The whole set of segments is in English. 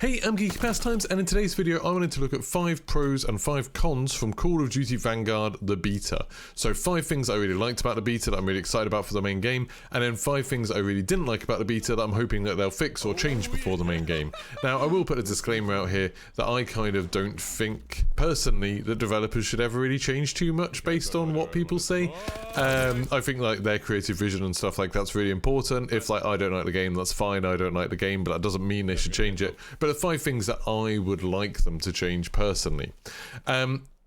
Hey, I'm Geeky Pastimes, and in today's video I wanted to look at 5 pros and 5 cons from Call of Duty Vanguard, the beta. So 5 things I really liked about the beta that I'm really excited about for the main game, and then 5 things I really didn't like about the beta that I'm hoping that they'll fix or change before the main game. Now, I will put a disclaimer out here that I kind of don't think, personally, that developers should ever really change too much based on what people say. I think like their creative vision and stuff like that's really important. If like I don't like the game, that's fine, I don't like the game, but that doesn't mean they should change it. But the 5 things that I would like them to change personally.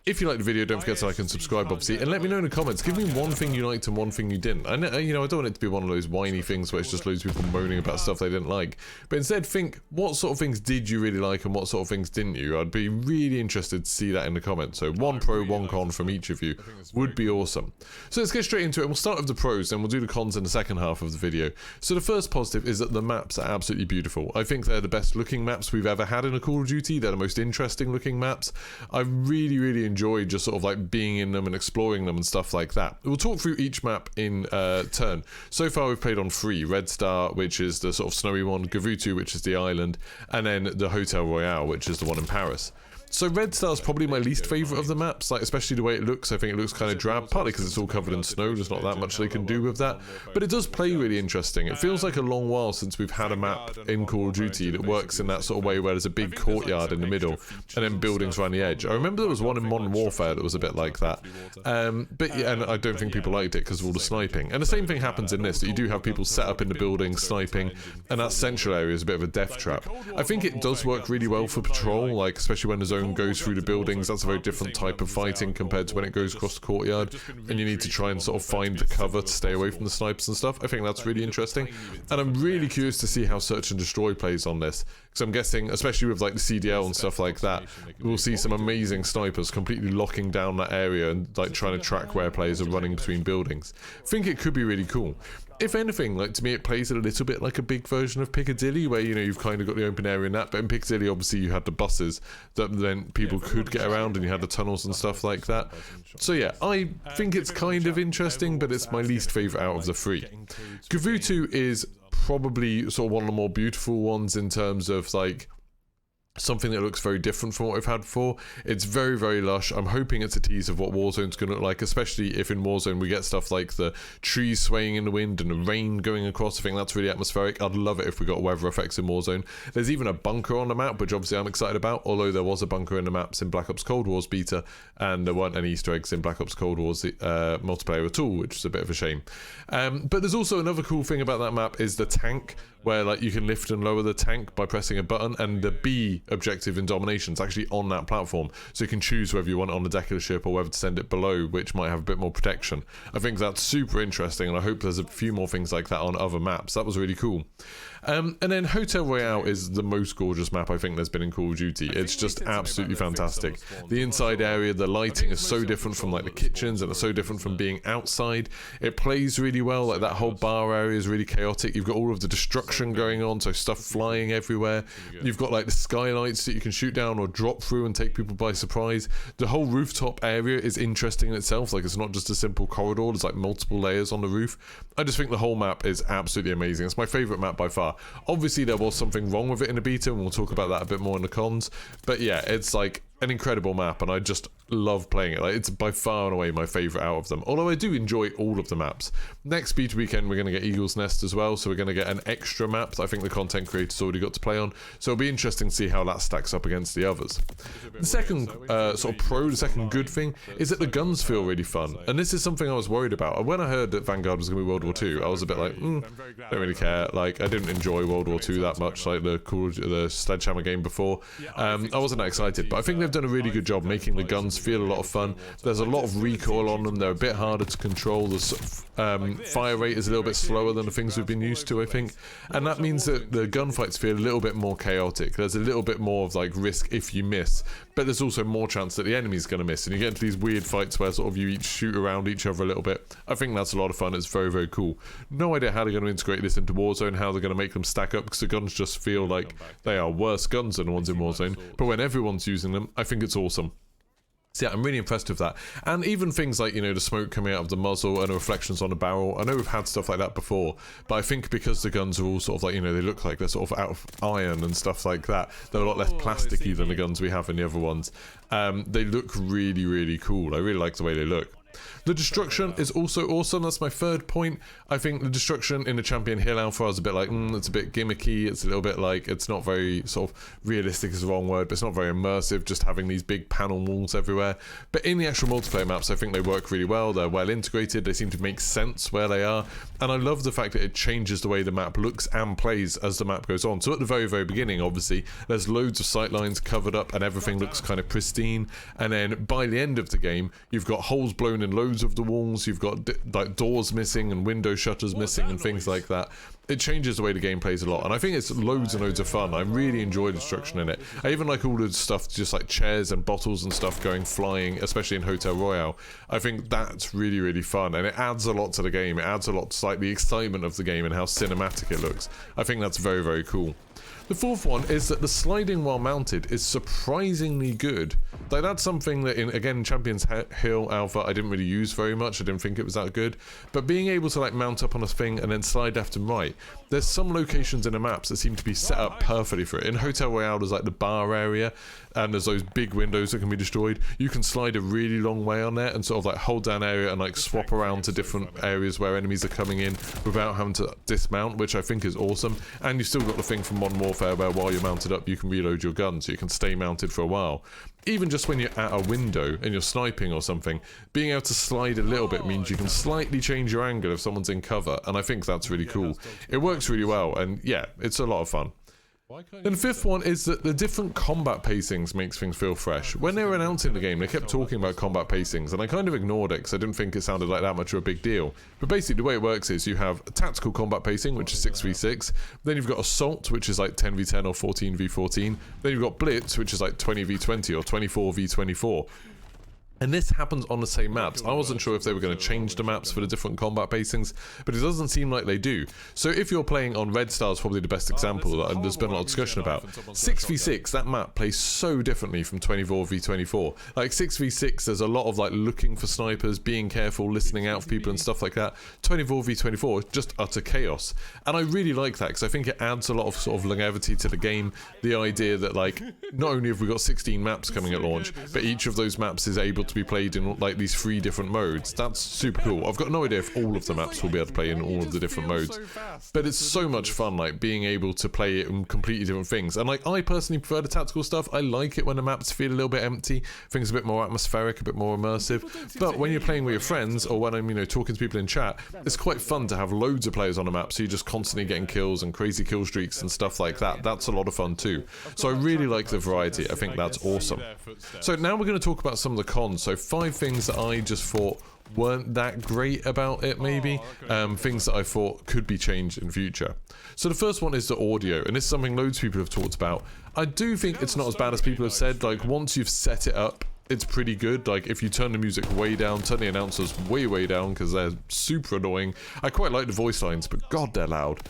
If you liked the video, don't forget to like and subscribe, obviously, and let me know in the comments. Give me one thing you liked and one thing you didn't. I know, I don't want it to be one of those whiny things where it's just loads of people moaning about stuff they didn't like. But instead, think, what sort of things did you really like and what sort of things didn't you? I'd be really interested to see that in the comments. So one pro, one con from each of you would be awesome. So let's get straight into it. We'll start with the pros, and we'll do the cons in the second half of the video. So the first positive is that the maps are absolutely beautiful. I think they're the best looking maps we've ever had in a Call of Duty. They're the most interesting looking maps. I really enjoyed just sort of like being in them and exploring them and stuff like that. We'll talk through each map in turn. So far we've played on 3. Red Star, which is the sort of snowy one, Kaputu, which is the island, and then the Hotel Royale, which is the one in Paris. So Red Star is probably my least favourite of the maps, like especially the way it looks. I think it looks kind of drab, partly because it's all covered in snow. There's not that much they can do with that, but it does play really interesting. It feels like a long while since we've had a map in Call of Duty that works in that sort of way where there's a big courtyard in the middle and then buildings around the edge. I remember there was one in Modern Warfare that was a bit like that, but yeah, and I don't think people liked it because of all the sniping. And the same thing happens in this, that you do have people set up in the building sniping, and that central area is a bit of a death trap. I think it does work really well for patrol, like especially when the zone goes through the building. That's a very different type of fighting compared to when it goes across the courtyard and you need to try and sort of find the cover to stay away from the snipers and stuff. I think that's really interesting, and I'm really curious to see how Search and Destroy plays on this, because I'm guessing, especially with like the CDL and stuff like that, we'll see some amazing snipers completely locking down that area and like trying to track where players are running between buildings. I think it could be really cool. If anything, like to me it plays a little bit like a big version of Piccadilly, where you know you've kind of got the open area in that, but in Piccadilly obviously you had the buses that then people could get around, and you had the tunnels and stuff like that. So yeah, I think it's kind of interesting, but it's my least favourite out of the 3. Kaputu is probably sort of one of the more beautiful ones in terms of like something that looks very different from what we've had before. It's very lush. I'm hoping it's a tease of what Warzone's going to look like, especially if in Warzone we get stuff like the trees swaying in the wind and the rain going across. I think that's really atmospheric. I'd love it if we got weather effects in Warzone. There's even a bunker on the map, which obviously I'm excited about, although there was a bunker in the maps in Black Ops Cold War's beta, and there weren't any Easter eggs in Black Ops Cold War's multiplayer at all, which is a bit of a shame. But there's also another cool thing about that map is the tank, where like you can lift and lower the tank by pressing a button, and the B objective in domination is actually on that platform, so you can choose whether you want it on the deck of the ship or whether to send it below, which might have a bit more protection. I think that's super interesting, and I hope there's a few more things like that on other maps. That was really cool. And then Hotel Royale is the most gorgeous map I think there's been in Call of Duty. It's just absolutely fantastic. The inside area, the lighting is so different from like the kitchens, and it's so different from being outside. It plays really well. Like that whole bar area is really chaotic. You've got all of the destruction going on, so stuff flying everywhere. You've got like the skylights that you can shoot down or drop through and take people by surprise. The whole rooftop area is interesting in itself. Like it's not just a simple corridor. There's like multiple layers on the roof. I just think the whole map is absolutely amazing. It's my favorite map by far. Obviously there was something wrong with it in the beta, and we'll talk about that a bit more in the cons, but yeah, it's like an incredible map, and I just love playing it. Like it's by far and away my favourite out of them, although I do enjoy all of the maps. Next beta weekend we're going to get Eagle's Nest as well, so we're going to get an extra map that I think the content creators already got to play on, so it'll be interesting to see how that stacks up against the others. The second sort of pro, the second good thing, is that the guns feel really fun, and this is something I was worried about. When I heard that Vanguard was going to be World War II, I was a bit like, don't really care. Like I didn't enjoy World War II that much, like the Sledgehammer game before. I wasn't that excited, but I think they've done a really good job making the guns feel a lot of fun. There's a lot of recoil on them. They're a bit harder to control. The fire rate is a little bit slower than the things we've been used to, I think, and that means that the gunfights feel a little bit more chaotic. There's a little bit more of like risk if you miss, but there's also more chance that the enemy's going to miss, and you get into these weird fights where sort of you each shoot around each other a little bit. I think that's a lot of fun. It's very cool. No idea how they're going to integrate this into Warzone, how they're going to make them stack up, because the guns just feel like they are worse guns than the ones in Warzone, but when everyone's using them, I think it's awesome. So yeah, I'm really impressed with that. And even things like, you know, the smoke coming out of the muzzle and the reflections on the barrel. I know we've had stuff like that before, but I think because the guns are all sort of like, you know, they look like they're sort of out of iron and stuff like that. They're a lot less plasticky than the guns we have in the other ones. They look really, really cool. I really like the way they look. The destruction is also awesome. That's my third point. I think the destruction in the Champion Hill Alpha is a bit like, it's a bit gimmicky. It's a little bit like, it's not very sort of realistic is the wrong word, but it's not very immersive, just having these big panel walls everywhere. But in the actual multiplayer maps, I think they work really well. They're well integrated. They seem to make sense where they are. And I love the fact that it changes the way the map looks and plays as the map goes on. So at the very, very beginning, obviously, there's loads of sight lines covered up and everything looks kind of pristine. And then by the end of the game, you've got holes blown in loads of the walls, you've got like doors missing and window shutters missing and things like that. It changes the way the game plays a lot, and I think it's loads and loads of fun. I really enjoy destruction in it. I even like all the stuff, just like chairs and bottles and stuff going flying, especially in Hotel Royale. I think that's really, really fun, and it adds a lot to the game. It adds a lot to like the excitement of the game and how cinematic it looks. I think that's very, very cool. The fourth one is that the sliding while mounted is surprisingly good. Like, that's something that, again, Champions Hill Alpha, I didn't really use very much. I didn't think it was that good. But being able to, like, mount up on a thing and then slide left and right, there's some locations in the maps that seem to be set up perfectly for it. In Hotel Royale, there's, like, the bar area, and there's those big windows that can be destroyed. You can slide a really long way on there and sort of, like, hold down area and, like, swap around to different areas where enemies are coming in without having to dismount, which I think is awesome. And you've still got the thing from Modern Warfare where while you're mounted up, you can reload your gun, so you can stay mounted for a while. Even just when you're at a window and you're sniping or something, being able to slide a little bit means you can slightly change your angle if someone's in cover, and I think that's really cool. It works really well, and yeah, it's a lot of fun. Then the fifth one is that the different combat pacings makes things feel fresh. When they were announcing the game, they kept talking about combat pacings, and I kind of ignored it because I didn't think it sounded like that much of a big deal. But basically the way it works is you have a tactical combat pacing, which is 6v6, then you've got assault, which is like 10v10 or 14v14, then you've got blitz, which is like 20v20 or 24v24. And this happens on the same maps. I wasn't sure if they were going to change the maps for the different combat pacings, but it doesn't seem like they do. So if you're playing on Red Star is probably the best example that there's been a lot of discussion about. 6v6, that map plays so differently from 24v24. Like 6v6, there's a lot of like looking for snipers, being careful, listening out for people and stuff like that. 24v24, just utter chaos. And I really like that because I think it adds a lot of sort of longevity to the game. The idea that like, not only have we got 16 maps coming at launch, but each of those maps is able to be played in like these 3 different modes. That's super cool. I've got no idea if all of the maps will be able to play in all of the different modes, but it's so much fun like being able to play it in completely different things. And like I personally prefer the tactical stuff. I like it when the maps feel a little bit empty, things a bit more atmospheric, a bit more immersive. But when you're playing with your friends or when I'm, you know, talking to people in chat, it's quite fun to have loads of players on a map, so you're just constantly getting kills and crazy kill streaks and stuff like that. That's a lot of fun too. So I really like the variety. I think that's awesome. So now we're going to talk about some of the cons. So 5 things that I just thought weren't that great about it, maybe. Things that I thought could be changed in future. So the first one is the audio, and this is something loads of people have talked about. I do think it's not as bad as people have said. Like, once you've set it up, it's pretty good. Like, if you turn the music way down, turn the announcers way down because they're super annoying. I quite like the voice lines, but god, they're loud.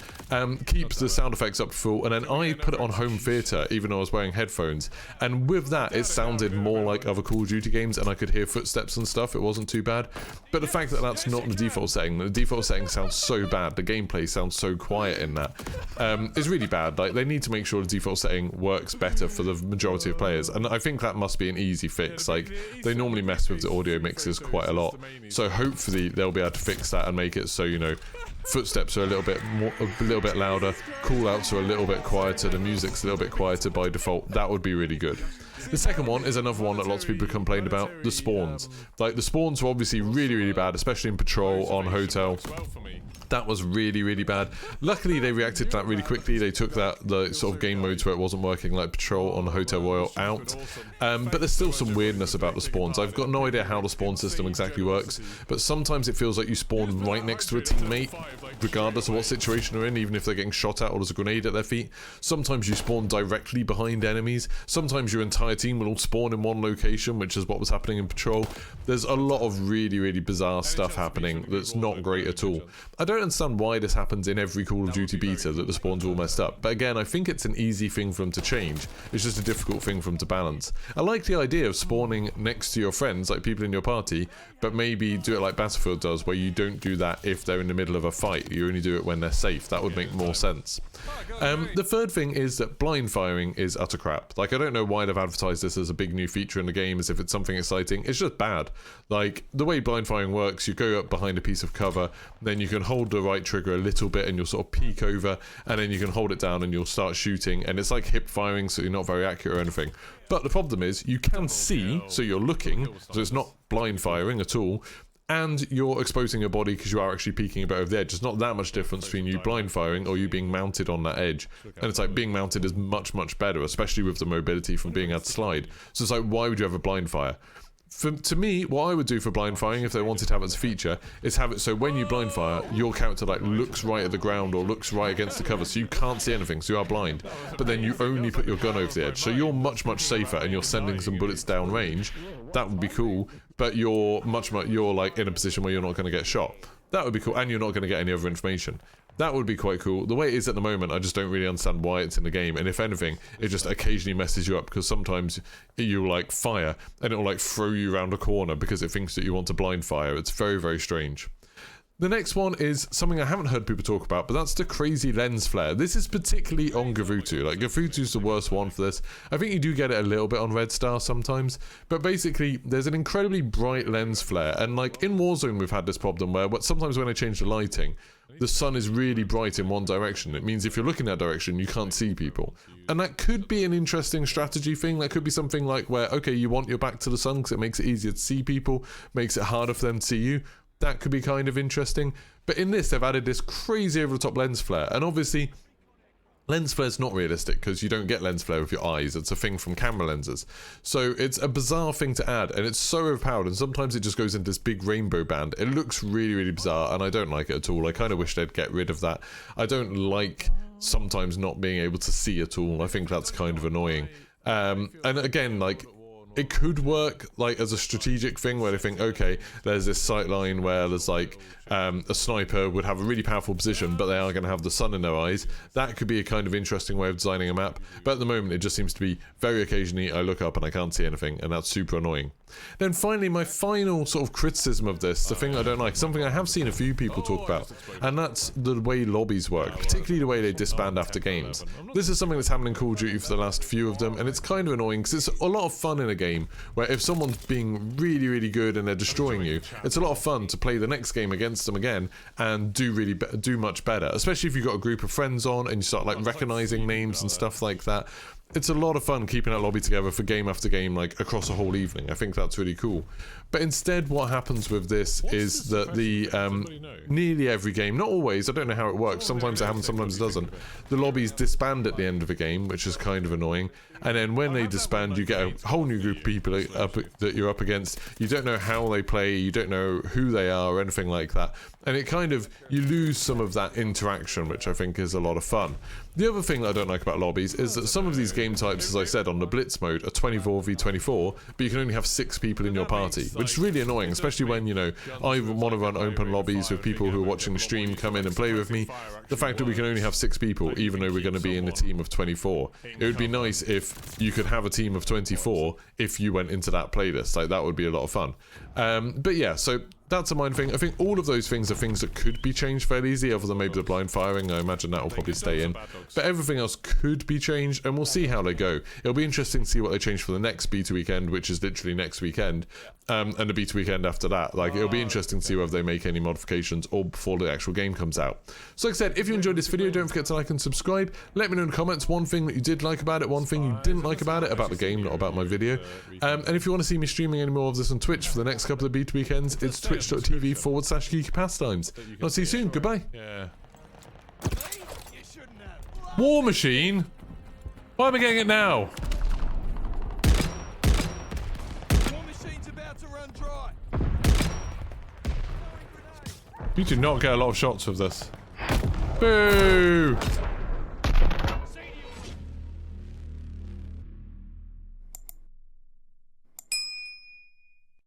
Keep the sound effects up to full, and then I put it on home theater even though I was wearing headphones, and with that it sounded more like other Call of Duty games, and I could hear footsteps and stuff. It wasn't too bad. But the fact that that's not the default setting, the default setting sounds so bad, the gameplay sounds so quiet in that, is really bad. Like, they need to make sure the default setting works better for the majority of players, and I think that must be an easy fix. Like, they normally mess with the audio mixes quite a lot, so hopefully they'll be able to fix that and make it so, you know, footsteps are a little bit louder, call outs are a little bit quieter, the music's a little bit quieter by default. That would be really good. The second one is another one that lots of people complained about, the spawns. Like, the spawns were obviously really bad, especially in Patrol on Hotel. That was really bad. Luckily, they reacted to that really quickly. They took the sort of game modes where it wasn't working, like Patrol on Hotel Royale, out. But there's still some weirdness about the spawns. I've got no idea how the spawn system exactly works, but sometimes it feels like you spawn right next to a teammate, regardless of what situation they're in, even if they're getting shot at or there's a grenade at their feet. Sometimes you spawn directly behind enemies. Sometimes your entire team will all spawn in one location, which is what was happening in Patrol. There's a lot of really, really bizarre stuff happening that's not great at all. I don't understand why this happens in every Call of Duty beta, that the spawns are all messed up. But again, I think it's an easy thing for them to change. It's just a difficult thing for them to balance. I like the idea of spawning next to your friends, like people in your party, but maybe do it like Battlefield does, where you don't do that if they're in the middle of a fight. You only do it when they're safe. That would make more sense. The third thing is that blind firing is utter crap. Like, I don't know why they've advertised this as a big new feature in the game, as if it's something exciting. It's just bad. Like, the way blind firing works, you go up behind a piece of cover, then you can hold the right trigger a little bit and you'll sort of peek over, and then you can hold it down and you'll start shooting, and it's like hip firing, so you're not very accurate or anything. But the problem is, you can see, so you're looking, so it's not blind firing at all, and you're exposing your body because you are actually peeking a bit over the edge. There's not that much difference between you blind firing or you being mounted on that edge. And it's like, being mounted is much, much better, especially with the mobility from being able to slide. So it's like, why would you have a blind fire? To me, what I would do for blind firing, if they wanted to have it as a feature, is have it so when you blind fire, your character like looks right at the ground or looks right against the cover, so you can't see anything, so you are blind. But then you only put your gun over the edge, so you're much, much safer, and you're sending some bullets down range. That would be cool, but you're you're like in a position where you're not going to get shot. That would be cool, and you're not going to get any other information. That would be quite cool. The way it is at the moment, I just don't really understand why it's in the game. And if anything, it just occasionally messes you up, because sometimes you like fire and it'll like throw you around a corner because it thinks that you want to blind fire. It's very, very strange. The next one is something I haven't heard people talk about, but that's the crazy lens flare. This is particularly on Kaputu. Like, Kaputu's the worst one for this. I think you do get it a little bit on Red Star sometimes, but basically there's an incredibly bright lens flare, and like in Warzone we've had this problem where sometimes when I change the lighting, the sun is really bright in one direction. It means if you're looking that direction, you can't see people. And that could be an interesting strategy thing. That could be something like where, okay, you want your back to the sun because it makes it easier to see people, makes it harder for them to see you. That could be kind of interesting. But in this, they've added this crazy over-the-top lens flare. And obviously, lens flare is not realistic because you don't get lens flare with your eyes. It's a thing from camera lenses. So it's a bizarre thing to add, and it's so overpowered, and sometimes it just goes into this big rainbow band. It looks really, really bizarre, and I don't like it at all. I kind of wish they'd get rid of that. I don't like sometimes not being able to see at all. I think that's kind of annoying. And again, like, it could work like as a strategic thing where they think, okay, there's this sight line where there's like a sniper would have a really powerful position, but they are going to have the sun in their eyes. That could be a kind of interesting way of designing a map. But at the moment, it just seems to be very occasionally I look up and I can't see anything, and that's super annoying. Then finally, my final sort of criticism of this, the thing I don't like, something I have seen a few people talk about, and that's the way lobbies work, particularly the way they disband after games. This is something that's happened in Call of Duty for the last few of them, and it's kind of annoying because it's a lot of fun in a game where if someone's being really, really good and they're destroying you, it's a lot of fun to play the next game against them again and do much better, especially if you've got a group of friends on and you start like recognizing names and stuff like that. It's a lot of fun keeping that lobby together for game after game, like across a whole evening. I think that's really cool. But instead, what happens with this is that the nearly every game, not always, I don't know how it works, sometimes it happens, sometimes it doesn't, the lobbies disband at the end of a game, which is kind of annoying. And then when they disband, you get a whole new group of people that you're up against. You don't know how they play, you don't know who they are or anything like that. And it kind of, you lose some of that interaction, which I think is a lot of fun. The other thing that I don't like about lobbies is that some of these game types, as I said, on the Blitz mode are 24v24, but you can only have 6 people in your party, which is really annoying, especially when, you know, I want to run open lobbies with people who are watching the stream come in and play with me. The fact that we can only have 6 people, even though we're going to be in a team of 24, it would be nice if you could have a team of 24 if you went into that playlist. Like, that would be a lot of fun. But yeah, so that's a mine thing. I think all of those things are things that could be changed fairly easy, other than maybe the blind firing. I imagine that will probably stay in. But everything else could be changed, and we'll see how they go. It'll be interesting to see what they change for the next beta weekend, which is literally next weekend, and the beta weekend after that. Like, it'll be interesting to see whether they make any modifications or before the actual game comes out. So like I said, if you enjoyed this video, don't forget to like and subscribe. Let me know in the comments one thing that you did like about it, one thing you didn't like about it, about the game, not about my video. And if you want to see me streaming any more of this on Twitch for the next couple of beta weekends, it's twitch.tv/Geeky Pastimes. I'll see you soon. Goodbye. Yeah. War Machine? Why am I getting it now? War Machine's about to run dry. You do not get a lot of shots with this. Boo!